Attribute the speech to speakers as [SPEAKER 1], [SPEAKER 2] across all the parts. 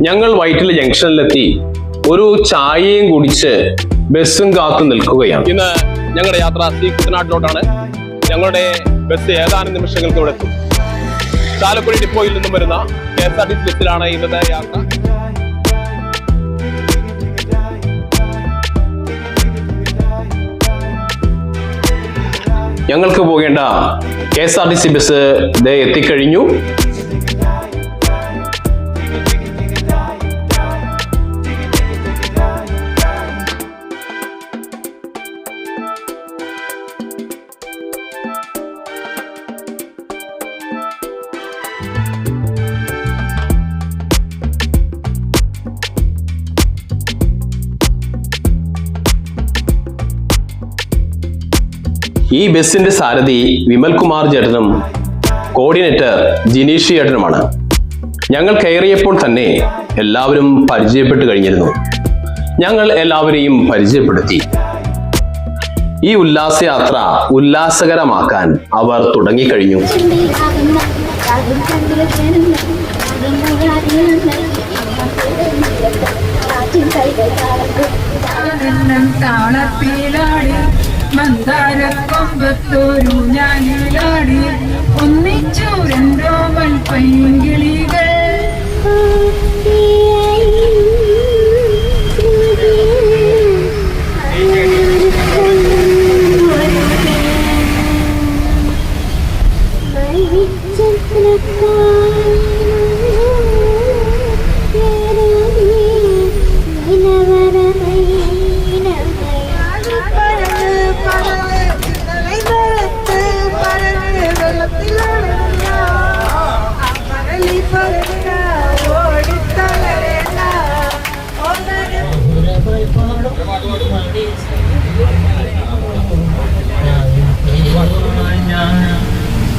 [SPEAKER 1] ഞങ്ങൾ വൈറ്റില ജംഗ്ഷനിലെത്തി ഒരു ചായയും കുടിച്ച് ബസ്സും കാത്തു നിൽക്കുകയാണ്. ഇന്ന് ഞങ്ങളുടെ യാത്ര കുട്ടനാട്ടിലോട്ടാണ്. ഞങ്ങളുടെ ബസ് ഏതാനും നിമിഷങ്ങൾക്ക് ഇവിടെ എത്തും. ചാലക്കുടി ഡിപ്പോയിൽ നിന്നും വരുന്ന KSRTC ബസ്സിലാണ് ഇന്നത്തെ യാത്ര. ഞങ്ങൾക്ക് പോകേണ്ട KSRTC ബസ് എത്തിക്കഴിഞ്ഞു. ഈ ബസിന്റെ സാരഥി വിമൽ കുമാർ ചേട്ടനും കോർഡിനേറ്റർ ജിനീഷ് ചേട്ടനുമാണ്. ഞങ്ങൾ കയറിയപ്പോൾ തന്നെ എല്ലാവരും പരിചയപ്പെട്ട് കഴിഞ്ഞിരുന്നു. ഞങ്ങൾ എല്ലാവരെയും പരിചയപ്പെടുത്തി. ഈ ഉല്ലാസയാത്ര ഉല്ലാസകരമാക്കാൻ അവർ തുടങ്ങിക്കഴിഞ്ഞു.
[SPEAKER 2] മന്ദാരക്കൊമ്പത്തോരു ഞാനിലാടി ഒന്നിച്ചു രണ്ടോമൽ പൈങ്കിളികൾ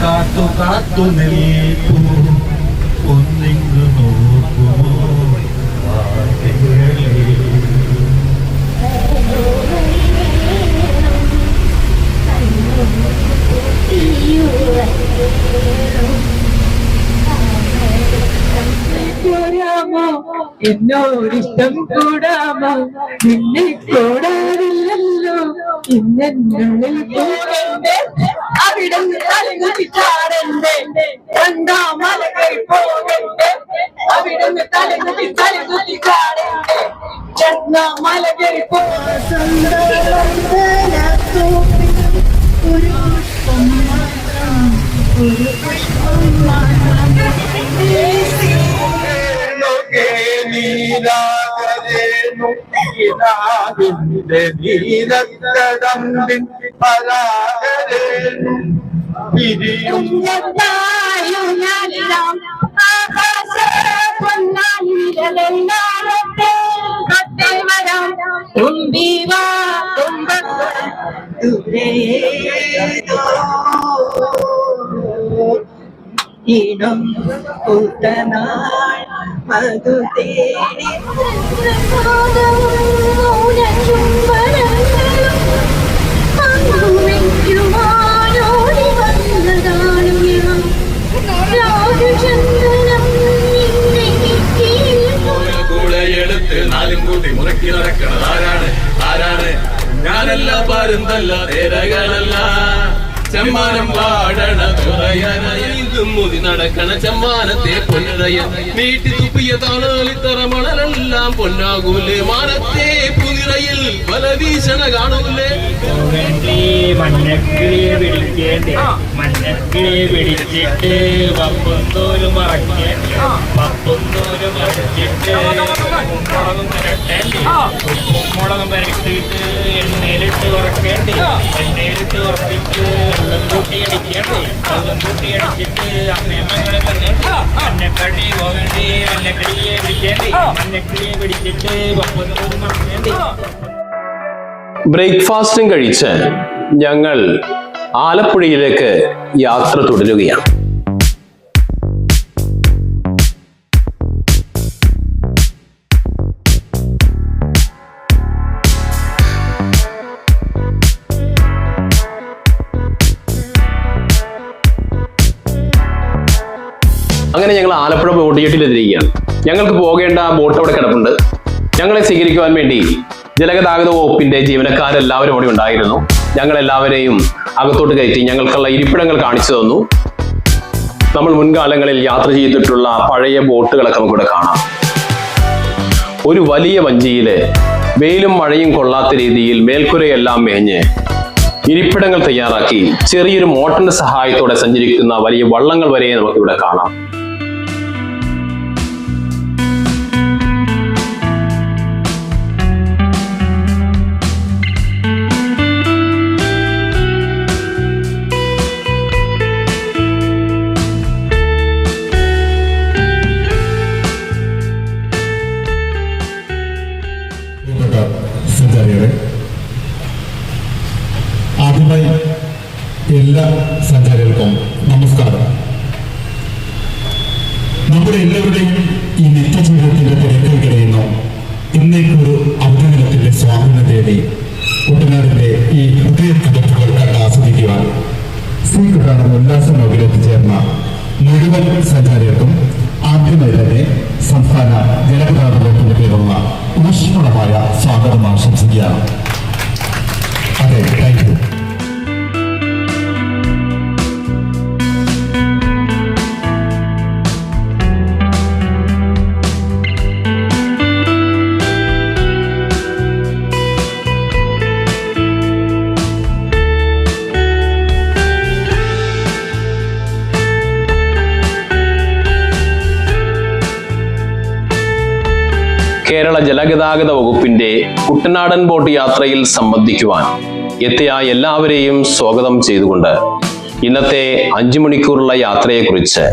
[SPEAKER 3] കാത്തു കാത്തു നിൽപ്പൂ ഒന്നിങ്ങു നോക്കുമോ
[SPEAKER 2] എന്നോടിഷ്ടം കൂടാമോ നിന്നെ കൂടാറില്ലല്ലോ ഇന്നുള്ളിൽ പോകണ്ടേ അവിടെ തലകുത്തിച്ചാടണ്ടേ രണ്ടാമലകൾ പോകണ്ടേ അവിടെ തലകുത്തി ചാടണ്ടേ രണ്ടാമലകൾ ഒരു പുഷ്പം
[SPEAKER 3] നീലക്കടമ്പിൻ പരാഗരേണു പിരിയും
[SPEAKER 2] ഇടം കൂട്ടനാൾ മധു തേടി
[SPEAKER 4] നാലും കൂട്ടി മുറക്കി നടക്കണത് ആരാണ് ഞാനല്ല പരുന്തല്ല തേരകളല്ല ചെമ്മാനം വാടണ തുറയനയും മുതി നടക്കണ ചെമ്മാനത്തെ പൊന്നഴയ നീട്ടി തുപ്പിയ താണാലിത്തറ മണലെല്ലാം പൊന്നാകൂലേ മാനത്തെ പുനിറയിൽ പല വീശണ കാണൂലേ
[SPEAKER 5] മഞ്ഞക്കിളിയെ പിടിക്കേണ്ടി മഞ്ഞക്കിളിയെ പിടിച്ചിട്ട് വപ്പുന്തോല് മറക്കേണ്ടി വപ്പുന്തോല് മറച്ചിട്ട് മുളകും പുരട്ടേണ്ടി മുളകും പുരട്ടിയിട്ട് എണ്ണയിലിട്ട് ഉറക്കേണ്ടി എണ്ണയിലിട്ട് ഉറപ്പിച്ച് വെള്ളം കൂട്ടി അടിക്കേണ്ടി വെള്ളം കൂട്ടി അടിച്ചിട്ട് അമ്മയമ്മങ്ങളെ പറഞ്ഞേണ്ടി മഞ്ഞക്കടി പോകേണ്ടി മഞ്ഞക്കിളിയെ പിടിക്കേണ്ടി മഞ്ഞക്കിളിയെ പിടിച്ചിട്ട് വപ്പുന്തോല് മറക്കേണ്ടി.
[SPEAKER 1] ബ്രേക്ക്ഫാസ്റ്റും കഴിച്ച് ഞങ്ങൾ ആലപ്പുഴയിലേക്ക് യാത്ര തുടരുകയാണ്. അങ്ങനെ ഞങ്ങൾ ആലപ്പുഴ ബോട്ട് ജെട്ടിയിലെത്തിയിരിക്കുകയാണ്. ഞങ്ങൾക്ക് പോകേണ്ട ബോട്ട് അവിടെ കിടപ്പുണ്ട്. ഞങ്ങളെ സ്വീകരിക്കുവാൻ വേണ്ടി ജലഗതാഗത വകുപ്പിന്റെ ജീവനക്കാരെല്ലാവരും അവിടെ ഉണ്ടായിരുന്നു. ഞങ്ങളെല്ലാവരെയും അകത്തോട്ട് കയറ്റി ഞങ്ങൾക്കുള്ള ഇരിപ്പിടങ്ങൾ കാണിച്ചു തന്നു. നമ്മൾ മുൻകാലങ്ങളിൽ യാത്ര ചെയ്തിട്ടുള്ള പഴയ ബോട്ടുകളൊക്കെ നമുക്കിവിടെ കാണാം. ഒരു വലിയ വഞ്ചിയില് വെയിലും മഴയും കൊള്ളാത്ത രീതിയിൽ മേൽക്കുരയെല്ലാം മേഞ്ഞ് ഇരിപ്പിടങ്ങൾ തയ്യാറാക്കി ചെറിയൊരു മോട്ടറിന്റെ സഹായത്തോടെ സഞ്ചരിക്കുന്ന വലിയ വള്ളങ്ങൾ വരെ നമുക്കിവിടെ കാണാം.
[SPEAKER 6] സഞ്ചാരികളെ, ആദ്യമായി എല്ലാ സഞ്ചാരികൾക്കും നമസ്കാരം. നമ്മുടെ എല്ലാവരുടെയും ഈ നിത്യജീവിതത്തിന്റെ തിരക്കുകൾക്കിടയിൽ നിന്നും ഇന്നേക്കൊരു അവധിദിനത്തിന്റെ സ്വാതന്ത്ര്യം തേടി കുട്ടനാടിന്റെ ഈ ഹൃദയ തുടിപ്പുകൾ കണ്ട് ആസ്വദിക്കുവാൻ ശ്രീ കുട്ടനാടൻ ഉല്ലാസ നൗകയിൽ എത്തിച്ചേർന്ന മുഴുവൻ സഞ്ചാരികൾക്കും ആദ്യമായി തന്നെ സംസ്ഥാന ജലഗതാഗത വകുപ്പിന്റെ പേരുള്ള ഊഷ്മളമായ സ്വാഗതം ആശംസിക്കുകയാണ്. അതെ, താങ്ക് യു.
[SPEAKER 1] കേരള ജലഗതാഗത വകുപ്പിന്റെ കുട്ടനാടൻ ബോട്ട് യാത്രയിൽ സംബന്ധിക്കുവാൻ എത്തിയ എല്ലാവരെയും സ്വാഗതം ചെയ്തുകൊണ്ട് ഇന്നത്തെ 5 മണിക്കൂറുള്ള യാത്രയെക്കുറിച്ച്,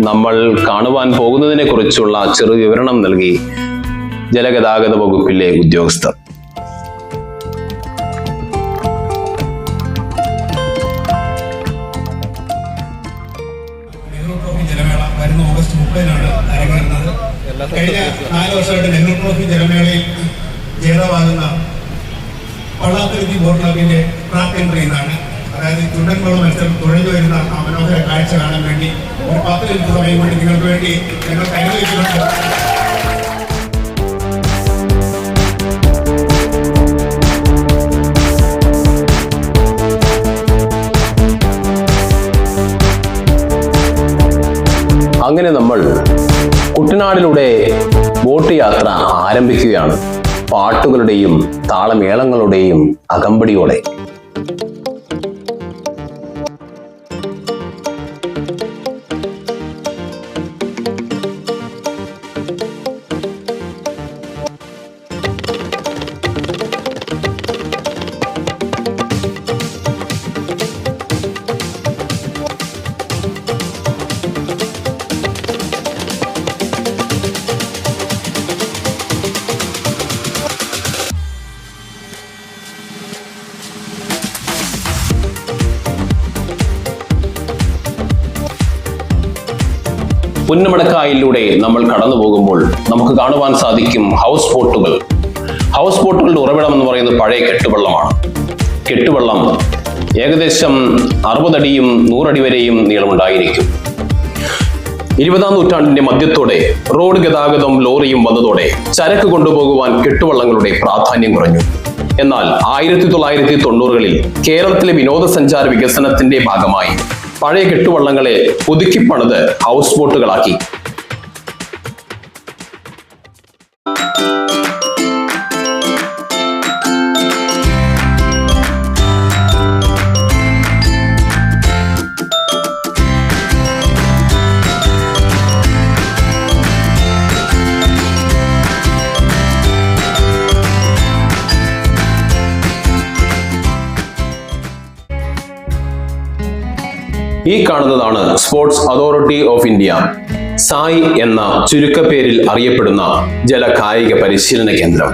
[SPEAKER 1] നമ്മൾ കാണുവാൻ പോകുന്നതിനെ കുറിച്ചുള്ള ചെറു വിവരണം നൽകി ജലഗതാഗത വകുപ്പിലെ ഉദ്യോഗസ്ഥർ.
[SPEAKER 7] ജലമേള വരുന്ന ഓഗസ്റ്റ് 30-നാണ് അരങ്ങേറുന്നത്. കഴിഞ്ഞ 4 വർഷമായിട്ട് നെഹ്റു ട്രോഫി ജലമേളയിൽ ജേതാവാകുന്ന പള്ളാത്തുരുത്തി ബോട്ട് ക്ലബിന്റെ ട്രാക്ക് എൻട്രി എന്നാണ്. അതായത് ചുണ്ടൻകുളം മത്സരം തുഴഞ്ഞു വരുന്ന ആ മനോഹര കാഴ്ച കാണാൻ വേണ്ടി ഒരു 10 മിനിറ്റ് സമയം കൊണ്ട് നിങ്ങൾക്ക് വേണ്ടി ഞങ്ങൾ കരുതിയിട്ടുണ്ട്.
[SPEAKER 1] അങ്ങനെ നമ്മൾ കുട്ടനാടിലൂടെ ബോട്ട് യാത്ര ആരംഭിക്കുകയാണ്. പാട്ടുകളുടെയും താളമേളങ്ങളുടെയും അകമ്പടിയോടെ. പുന്നമടക്കായലിലൂടെ നമ്മൾ കടന്നു പോകുമ്പോൾ നമുക്ക് കാണുവാൻ സാധിക്കും ഹൗസ് ബോട്ടുകൾ. ഹൗസ് ബോട്ടുകളുടെ ഉറവിടം എന്ന് പറയുന്നത് പഴയ കെട്ടുവള്ളമാണ്. കെട്ടുവള്ളം ഏകദേശം 60 അടിയും 100 അടി വരെയും നീളമുണ്ടായിരിക്കും. 20-ാം നൂറ്റാണ്ടിന്റെ മധ്യത്തോടെ റോഡ് ഗതാഗതം ലോറിയും വന്നതോടെ ചരക്ക് കൊണ്ടുപോകുവാൻ കെട്ടുവള്ളങ്ങളുടെ പ്രാധാന്യം കുറഞ്ഞു. എന്നാൽ 1990-കളിൽ കേരളത്തിലെ വിനോദസഞ്ചാര വികസനത്തിന്റെ ഭാഗമായി പഴയ കെട്ടുവള്ളങ്ങളെ പുതുക്കിപ്പണിത് ഹൗസ് ബോട്ടുകളാക്കി. ഈ കാണുന്നതാണ് sports authority of India, Sai എന്ന ചുരുക്കപ്പേരിൽ അറിയപ്പെടുന്ന ജലകായിക പരിശീലന കേന്ദ്രം.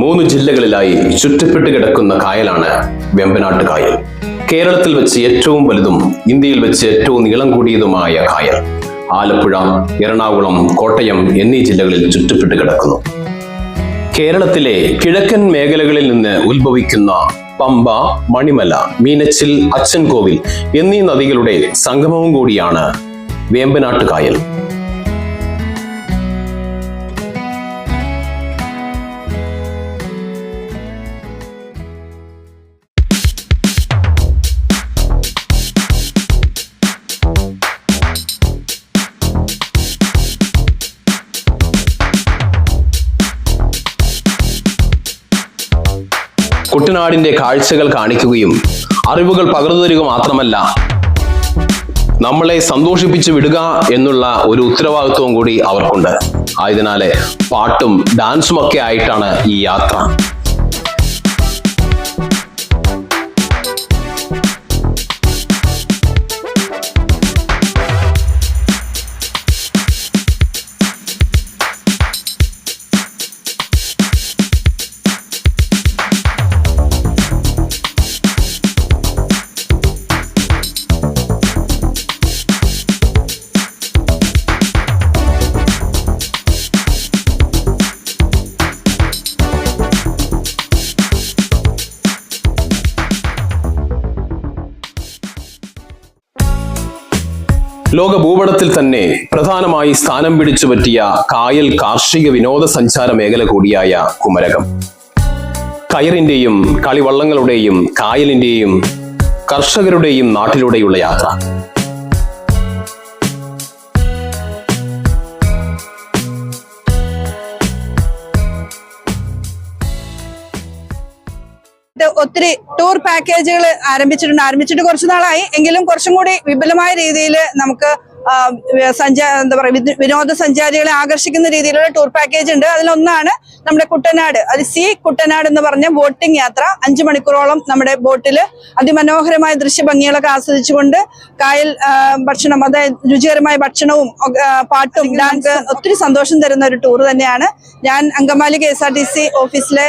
[SPEAKER 1] 3 ജില്ലകളിലായി ചുറ്റപ്പെട്ട് കിടക്കുന്ന കായലാണ് വേമ്പനാട്ട് കായൽ. കേരളത്തിൽ വെച്ച് ഏറ്റവും വലുതും ഇന്ത്യയിൽ വെച്ച് ഏറ്റവും നീളം കൂടിയതുമായ കായൽ ആലപ്പുഴ, എറണാകുളം, കോട്ടയം എന്നീ ജില്ലകളിൽ ചുറ്റപ്പെട്ട് കിടക്കുന്നു. കേരളത്തിലെ കിഴക്കൻ മേഖലകളിൽ നിന്ന് ഉത്ഭവിക്കുന്ന പമ്പ, മണിമല, മീനച്ചിൽ, അച്ചൻകോവിൽ എന്നീ നദികളുടെ സംഗമവും കൂടിയാണ് വേമ്പനാട്ട് കായൽ. കുട്ടനാടിന്റെ കാഴ്ചകൾ കാണിക്കുകയും അറിവുകൾ പകർന്നു തരിക മാത്രമല്ല, നമ്മളെ സന്തോഷിപ്പിച്ചു വിടുക എന്നുള്ള ഒരു ഉത്തരവാദിത്വവും കൂടി അവർക്കുണ്ട്. ആയതിനാല് പാട്ടും ഡാൻസും ഒക്കെ ആയിട്ടാണ് ഈ യാത്ര. ലോക ഭൂപടത്തിൽ തന്നെ പ്രധാനമായി സ്ഥാനം പിടിച്ചു പറ്റിയ കായൽ കാർഷിക വിനോദസഞ്ചാര മേഖല കൂടിയായ കുമരകം. കയറിന്റെയും കളിവള്ളങ്ങളുടെയും കായലിന്റെയും കർഷകരുടെയും നാട്ടിലൂടെയുള്ള യാത്ര.
[SPEAKER 8] ഒത്തിരി ടൂർ പാക്കേജുകൾ ആരംഭിച്ചിട്ട് കുറച്ചു നാളായി. എങ്കിലും കുറച്ചും കൂടി വിപുലമായ രീതിയിൽ നമുക്ക് വിനോദസഞ്ചാരികളെ ആകർഷിക്കുന്ന രീതിയിലുള്ള ടൂർ പാക്കേജ് ഉണ്ട്. അതിലൊന്നാണ് നമ്മുടെ കുട്ടനാട്, അത് കുട്ടനാട് എന്ന് പറഞ്ഞ ബോട്ടിംഗ് യാത്ര. 5 മണിക്കൂറോളം നമ്മുടെ ബോട്ടിൽ അതിമനോഹരമായ ദൃശ്യഭംഗികളൊക്കെ ആസ്വദിച്ചുകൊണ്ട് കായൽ ഭക്ഷണം, അതായത് രുചികരമായ ഭക്ഷണവും പാട്ടും ഡാൻസ്, ഒത്തിരി സന്തോഷം തരുന്ന ഒരു ടൂർ തന്നെയാണ്. ഞാൻ അങ്കമാലി KSRTC ഓഫീസിലെ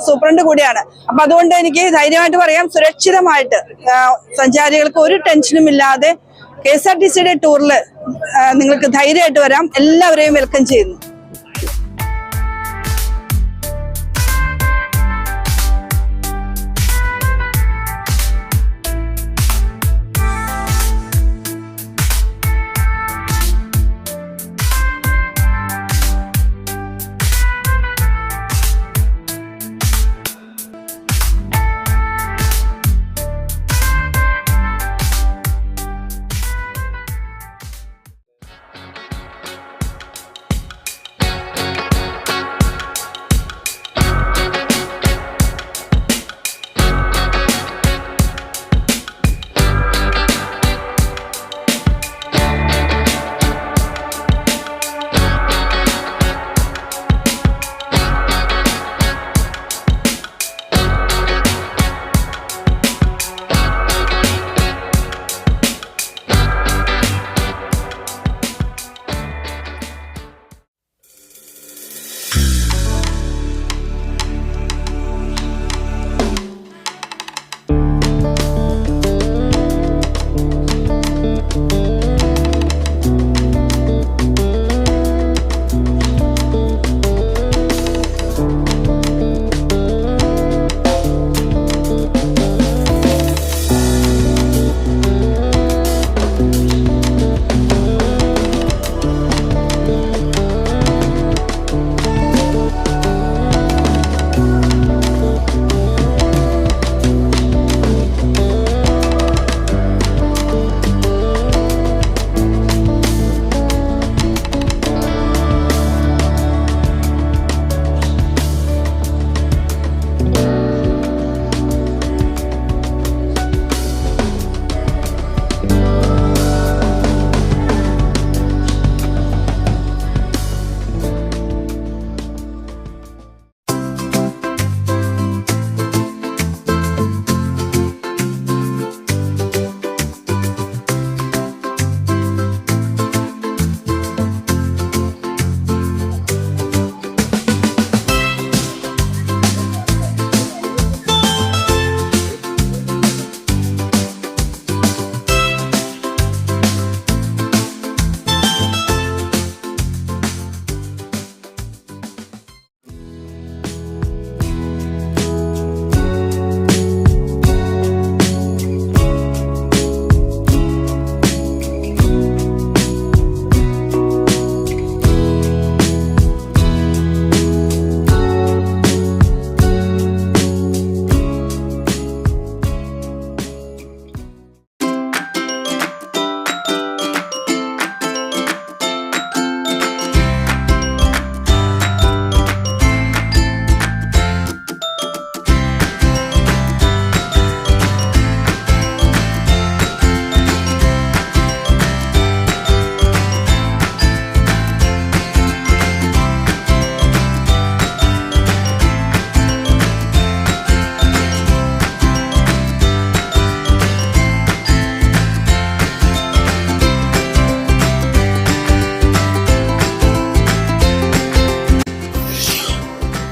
[SPEAKER 8] സൂപ്രണ്ട് കൂടിയാണ്. അപ്പൊ അതുകൊണ്ട് എനിക്ക് ധൈര്യമായിട്ട് പറയാം, സുരക്ഷിതമായിട്ട് സഞ്ചാരികൾക്ക് ഒരു ടെൻഷനും ഇല്ലാതെ KSRTCയുടെ ടൂറിൽ നിങ്ങൾക്ക് ധൈര്യമായിട്ട് വരാം. എല്ലാവരെയും വെൽക്കം ചെയ്യുന്നു.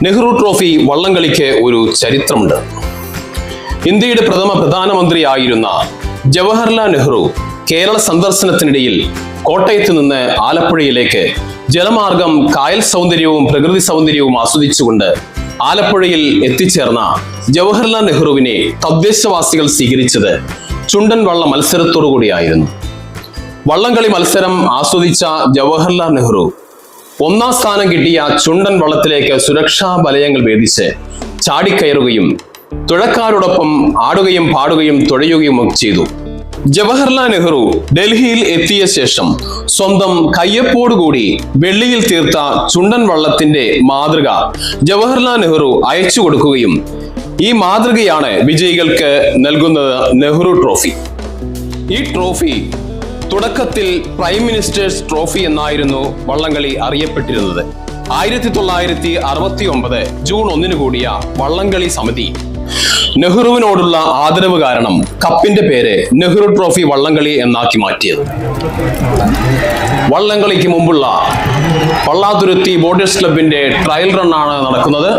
[SPEAKER 1] നെഹ്റു ട്രോഫി വള്ളംകളിക്ക് ഒരു ചരിത്രമുണ്ട്. ഇന്ത്യയുടെ പ്രഥമ പ്രധാനമന്ത്രിയായിരുന്ന ജവഹർലാൽ നെഹ്റു കേരള സന്ദർശനത്തിനിടയിൽ കോട്ടയത്ത് നിന്ന് ആലപ്പുഴയിലേക്ക് ജലമാർഗം കായൽ സൗന്ദര്യവും പ്രകൃതി സൗന്ദര്യവും ആസ്വദിച്ചുകൊണ്ട് ആലപ്പുഴയിൽ എത്തിച്ചേർന്ന ജവഹർലാൽ നെഹ്റുവിനെ തദ്ദേശവാസികൾ സ്വീകരിച്ചത് ചുണ്ടൻ വള്ള മത്സരത്തോടു കൂടിയായിരുന്നു. വള്ളംകളി മത്സരം ആസ്വദിച്ച ജവഹർലാൽ നെഹ്റു ഒന്നാം സ്ഥാനം കിട്ടിയ ചുണ്ടൻ വള്ളത്തിലേക്ക് സുരക്ഷാ വലയങ്ങൾ ഭേദിച്ച് ചാടിക്കയറുകയും തുഴക്കാരോടൊപ്പം ആടുകയും പാടുകയും തുഴയുകയും ചെയ്തു. ജവഹർലാൽ നെഹ്റു ഡൽഹിയിൽ എത്തിയ ശേഷം സ്വന്തം കയ്യൊപ്പോടുകൂടി വെള്ളിയിൽ തീർത്ത ചുണ്ടൻ വള്ളത്തിന്റെ മാതൃക ജവഹർലാൽ നെഹ്റു അയച്ചു കൊടുക്കുകയും ഈ മാതൃകയാണ് വിജയികൾക്ക് നൽകുന്നത് നെഹ്റു ട്രോഫി. ഈ ട്രോഫി തുടക്കത്തിൽ പ്രൈം മിനിസ്റ്റേഴ്സ് ട്രോഫി എന്നായിരുന്നു വള്ളംകളി അറിയപ്പെട്ടിരുന്നത്. 1969 ജൂൺ 1 കൂടിയ വള്ളംകളി സമിതി നെഹ്റുവിനോടുള്ള ആദരവ് കാരണം കപ്പിന്റെ പേര് നെഹ്റു ട്രോഫി വള്ളംകളി എന്നാക്കി മാറ്റിയത്. വള്ളംകളിക്ക് മുമ്പുള്ള പള്ളാതുരുത്തി ബോട്ടേഴ്സ് ക്ലബിന്റെ ട്രയൽ റണ്ണാണ് നടക്കുന്നത്.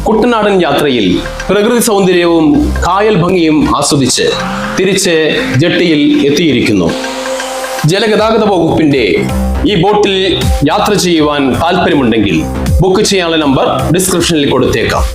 [SPEAKER 1] കുട്ടനാടൻ യാത്രയിൽ പ്രകൃതി സൗന്ദര്യവും കായൽ ഭംഗിയും ആസ്വദിച്ച് തിരിച്ച് ജെട്ടിയിൽ എത്തിയിരിക്കുന്നു. ജലഗതാഗത വകുപ്പിന്റെ ഈ ബോട്ടിൽ യാത്ര ചെയ്യുവാൻ താല്പര്യമുണ്ടെങ്കിൽ ബുക്ക് ചെയ്യാനുള്ള നമ്പർ ഡിസ്ക്രിപ്ഷനിൽ കൊടുത്തേക്കാം.